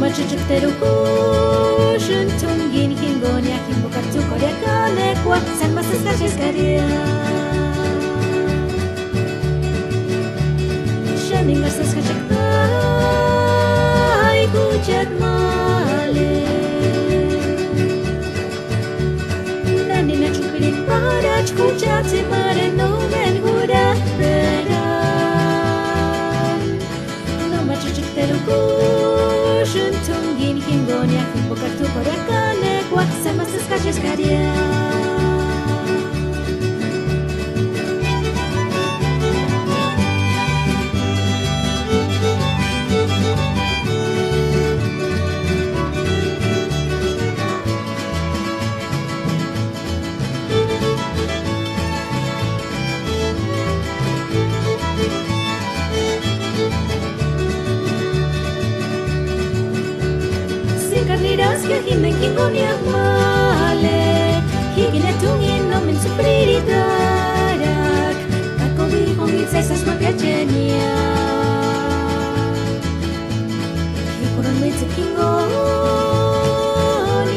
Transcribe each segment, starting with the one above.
Machuchutero kushun tungin hingonia himbokatu korea kanekwa san masas calles caria Shani masas kachaktai kuchat male Nani na chukrin parach kuchat se mare no men hura vera No machuchutero kushun tungin hingonia himbokatu korea kanekwa san masas calles caria Carniras que himen kingonia male Higine tungin no min superidarak Kakobi hongit sesas makachenia Hikoron mitze kingon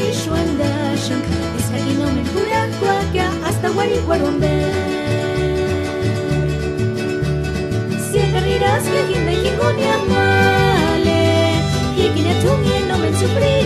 Ishwanda shank Iskakino men kurak waka Hasta wari warombe Si carniras que himen kingonia male Higine tungin no men superidarak